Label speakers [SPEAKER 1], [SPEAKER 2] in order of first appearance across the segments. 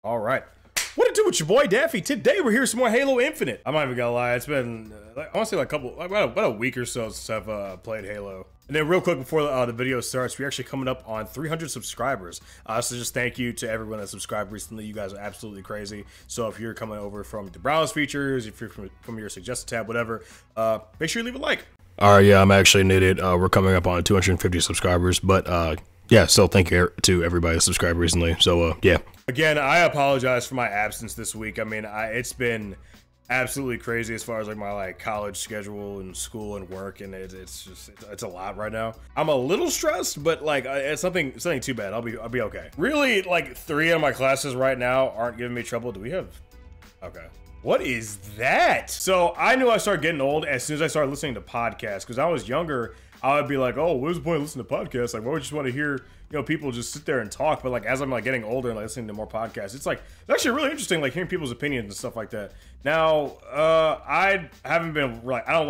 [SPEAKER 1] All right. What it do with your boy Daffy? Today we're here with some more Halo Infinite. I'm not even gonna lie, it's been, I want to say like about a week or so since I've played Halo. And then real quick before the video starts, we're actually coming up on 300 subscribers. So just thank you to everyone that subscribed recently. You guys are absolutely crazy. So if you're coming over from the browse features, if you're from your suggested tab, whatever, make sure you leave a like. All right, yeah, I'm actually an idiot. We're coming up on 250 subscribers, but yeah, so thank you to everybody that subscribed recently. So yeah. Again, I apologize for my absence this week. I mean, it's been absolutely crazy as far as like my college schedule and school and work, and it's a lot right now. I'm a little stressed, but it's something too bad. I'll be okay. Really, like 3 of my classes right now aren't giving me trouble. Do we have? Okay. What is that? So I knew I started getting old as soon as I started listening to podcasts, because I was younger. I would be like, oh, what's the point of listening to podcasts? Like, why would you just want to hear, people just sit there and talk? But as I'm getting older and listening to more podcasts, it's actually really interesting, hearing people's opinions and stuff like that. Now, I haven't been I don't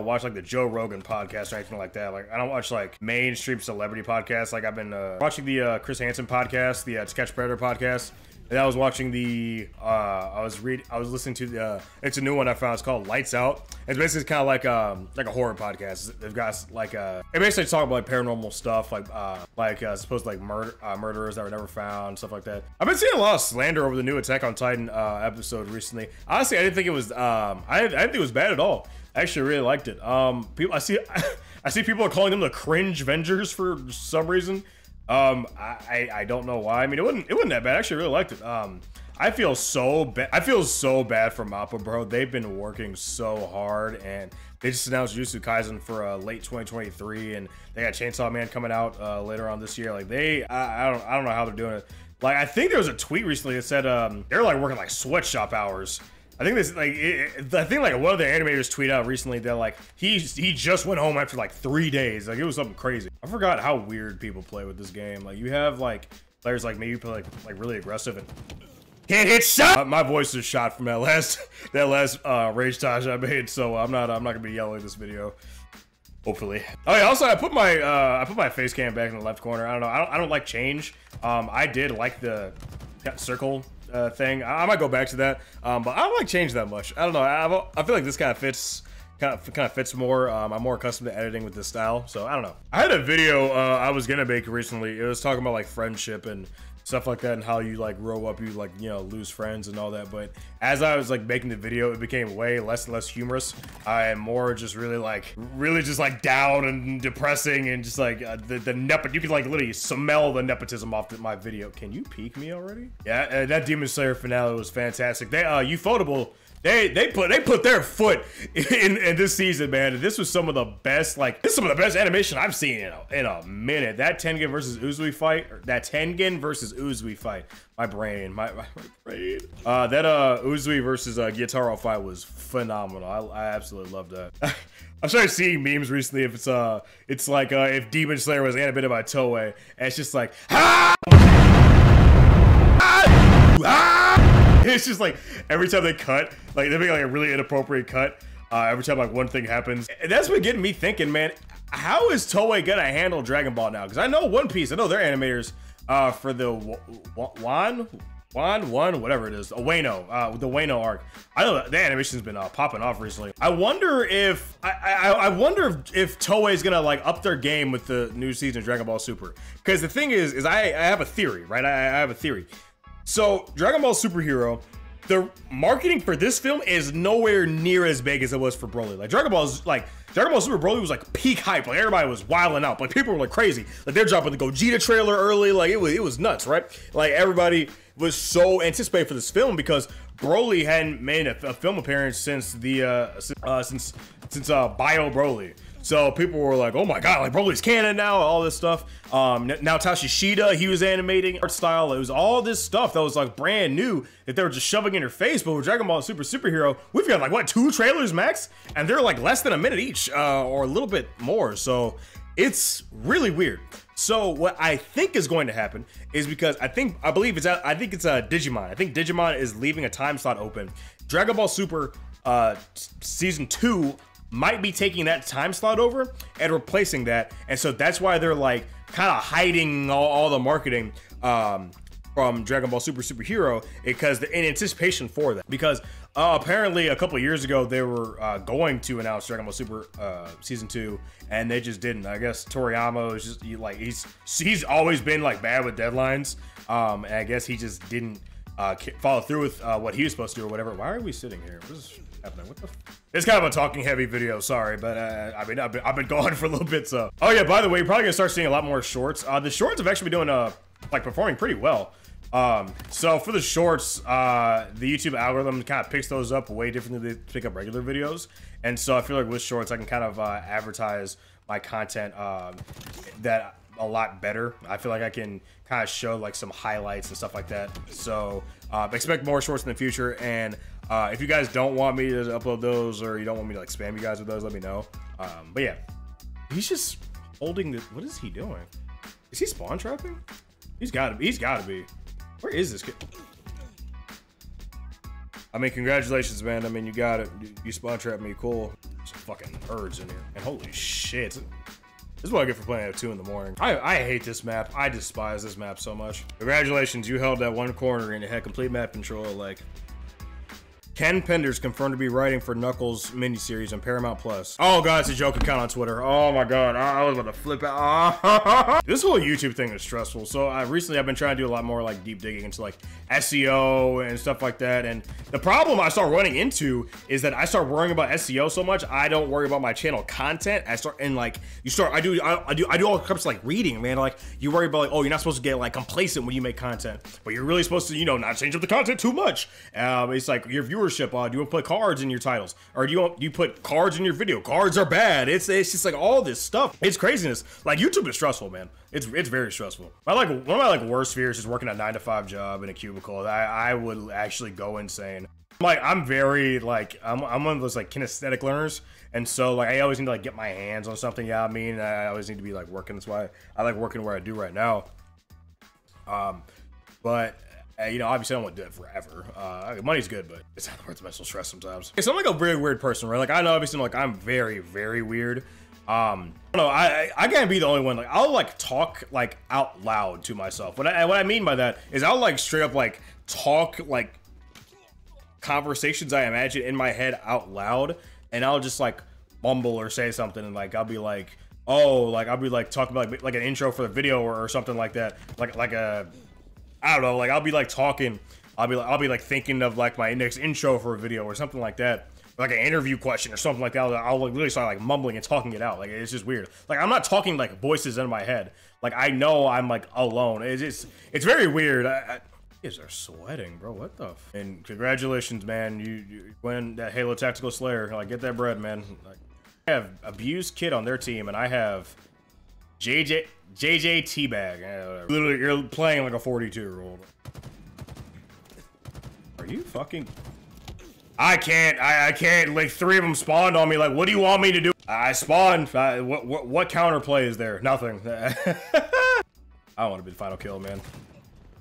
[SPEAKER 1] watch the Joe Rogan podcast or anything like that. I don't watch mainstream celebrity podcasts. I've been watching the Chris Hansen podcast, the To Catch Predator podcast. And I was watching the, I was listening to the, it's a new one I found. It's called Lights Out. It's basically kind of like a horror podcast. They've got it basically talk about paranormal stuff, supposed murderers that were never found, stuff like that. I've been seeing a lot of slander over the new Attack on Titan episode recently. Honestly, I didn't think it was, I didn't think it was bad at all. I actually really liked it. People, I see people are calling them the cringe Vengers for some reason. I don't know why. I mean, it wasn't that bad. I actually really liked it. I feel so bad. I feel so bad for Mappa, bro. They've been working so hard, and they just announced Jujutsu Kaisen for late 2023, and they got Chainsaw Man coming out later on this year. I don't know how they're doing it. I think there was a tweet recently that said they're working sweatshop hours. I think this I think one of the animators tweeted out recently that he just went home after 3 days. It was something crazy. I forgot how weird people play with this game. You have players maybe play really aggressive and can't hit shot. My voice is shot from that last rage taj I made, so I'm not gonna be yelling this video. Hopefully. Oh yeah, also I put my face cam back in the left corner. I don't know. I don't like change. I did like the circle thing. I might go back to that, but I don't like change that much. I don't know. I feel like this kind of fits more. I'm more accustomed to editing with this style, so I don't know. I had a video I was gonna make recently. It was talking about friendship and stuff like that, and how you grow up, you lose friends and all that. But as I was making the video, it became way less and less humorous. I am more just really just down and depressing, and just you can literally smell the nepotism off my video. Can you peek me already? Yeah, that Demon Slayer finale was fantastic. They Ufotable. They put their foot in this season, man. This was some of the best, this is some of the best animation I've seen in a minute. That Tengen versus Uzui fight, my brain. That Uzui versus Gyataro fight was phenomenal. I absolutely loved that. I started seeing memes recently. If it's if Demon Slayer was animated by Toei, and it's just it's just every time they cut, they make a really inappropriate cut. Every time one thing happens, and that's been getting me thinking, man. How is Toei gonna handle Dragon Ball now? Because I know One Piece. I know their animators for the whatever it is, Wano, the Wano arc. I know the animation's been popping off recently. I wonder if I wonder if Toei is gonna up their game with the new season of Dragon Ball Super. Because the thing is I have a theory, right? I have a theory. So Dragon Ball Superhero, the marketing for this film is nowhere near as big as it was for Broly. Dragon Ball Super Broly was peak hype. Everybody was wilding out. People were crazy. They're dropping the Gogeta trailer early. It was nuts, right? Everybody was so anticipated for this film because Broly hadn't made a film appearance since since Bio Broly. So people were oh my god, Broly's canon now, all this stuff. Now Tashishida, he was animating art style. It was all this stuff that was brand new that they were just shoving in your face. But with Dragon Ball Superhero, we've got what, 2 trailers max? And they're less than a minute each, or a little bit more. So it's really weird. So what I think is going to happen is, because I think it's Digimon. I think Digimon is leaving a time slot open. Dragon Ball Super season 2 might be taking that time slot over and replacing that, and so that's why they're kind of hiding all the marketing from Dragon Ball Super Superhero, because in anticipation for that, because apparently a couple of years ago they were going to announce Dragon Ball Super season 2, and they just didn't. I guess Toriyama is just like he's always been like bad with deadlines, and I guess he just didn't follow through with what he was supposed to do or whatever. Why are we sitting here? What is happening? What the? It's kind of a talking heavy video, sorry, but I mean I've been going for a little bit. So oh yeah, by the way, you're probably gonna start seeing a lot more shorts. The shorts have actually been doing like performing pretty well. So for the shorts, the YouTube algorithm kind of picks those up way differently than they pick up regular videos, and so I feel like with shorts I can kind of advertise my content that a lot better. I feel like I can kind of show like some highlights and stuff like that. So expect more shorts in the future, and if you guys don't want me to upload those, or you don't want me to like spam you guys with those, let me know. But yeah, he's just holding the, what is he doing? Is he spawn trapping? He's gotta be. Where is this kid? I mean, congratulations, man. I mean, you got it. You spawn trapped me, cool. Some fucking birds in here. And holy shit. This is what I get for playing at 2 in the morning. I hate this map. I despise this map so much. Congratulations, you held that one corner and it had complete map control. Like, Ken Penders confirmed to be writing for Knuckles miniseries on Paramount Plus. Oh god, it's a joke account on Twitter. Oh my god, I was about to flip out. This whole YouTube thing is stressful. So recently I've been trying to do a lot more like deep digging into like SEO and stuff like that. And the problem I start running into is that I start worrying about SEO so much, I don't worry about my channel content. I do all comes to like reading, man. Like you worry about like, oh, you're not supposed to get like complacent when you make content, but you're really supposed to, you know, not change up the content too much. It's like your viewership. Do you want to put cards in your titles, or do you put cards in your video? Cards are bad. It's just like all this stuff. It's craziness. Like YouTube is stressful, man. It's very stressful. One of my like worst fears is working a 9-to-5 job in a cubicle. I would actually go insane. Like I'm very like I'm one of those like kinesthetic learners, and so like I always need to like get my hands on something. Yeah, I mean I always need to be like working. That's why I like working where I do right now. But you know, obviously I don't want to do it forever. Money's good, but it's not worth the mental stress sometimes. So I'm like a very weird person, right? Like I know obviously like I'm very weird. I don't know, I can't be the only one. Like I'll like talk like out loud to myself. What I mean by that is I'll like straight up like talk like conversations I imagine in my head out loud, and I'll just like mumble or say something, and like I'll be like, oh, like I'll be like talking about like an intro for the video or something like that, like a, I don't know, like I'll be like talking, I'll be like thinking of like my next intro for a video or something like that, like an interview question or something like that. I'll like literally start like mumbling and talking it out. Like it's just weird. Like I'm not talking like voices in my head. Like I know I'm like alone. It's very weird. Kids are sweating, bro. What the f? And congratulations, man. You win that Halo Tactical Slayer. Like get that bread, man. Like, I have Abused Kid on their team, and I have JJ Teabag. Literally, you're playing like a 42-year-old. Are you fucking? I can't. Like 3 of them spawned on me. Like, what do you want me to do? I spawned. What counterplay is there? Nothing. I don't want to be the final kill, man.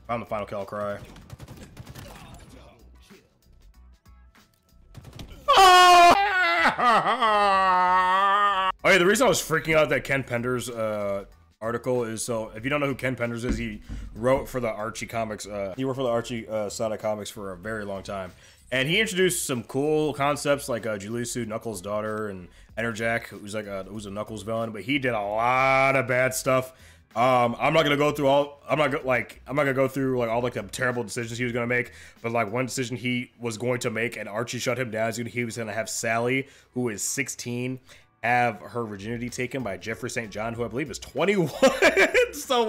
[SPEAKER 1] If I'm the final kill, I'll cry. Oh yeah, the reason I was freaking out that Ken Penders article is, so if you don't know who Ken Penders is, he wrote for the Archie comics. He worked for the Archie side of comics for a very long time, and he introduced some cool concepts like Julisu, Knuckles' daughter, and Enerjack, who's like who's a Knuckles villain. But he did a lot of bad stuff. I'm not gonna go through all. I'm not gonna go through like all like the terrible decisions he was gonna make. But like one decision he was going to make, and Archie shut him down. He was gonna have Sally, who is 16, have her virginity taken by Jeffrey St. John, who I believe is 21. So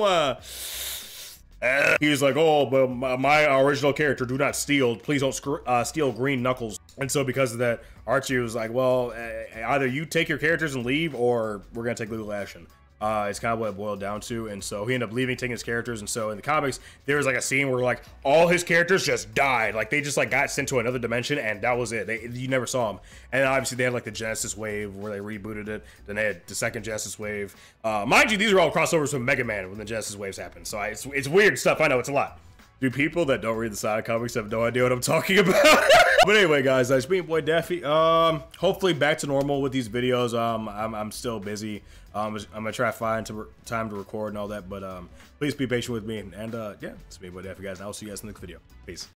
[SPEAKER 1] he was like, oh, but my original character, do not steal. Please don't steal green Knuckles. And so because of that, Archie was like, well, either you take your characters and leave, or we're gonna take legal action. It's kind of what it boiled down to, and so he ended up leaving, taking his characters. And so in the comics, there was like a scene where like all his characters just died, like they just like got sent to another dimension, and that was it. You never saw them. And obviously they had like the Genesis wave where they rebooted it. Then they had the second Genesis wave. Mind you, these are all crossovers from Mega Man when the Genesis waves happened. So it's weird stuff. I know it's a lot. Do people that don't read the side comics have no idea what I'm talking about? But anyway, guys, it's me, boy Daffy. Hopefully back to normal with these videos. I'm still busy. I'm gonna try to find time to record and all that, but please be patient with me. And yeah, it's me, boy Daffy, guys. And I'll see you guys in the next video. Peace.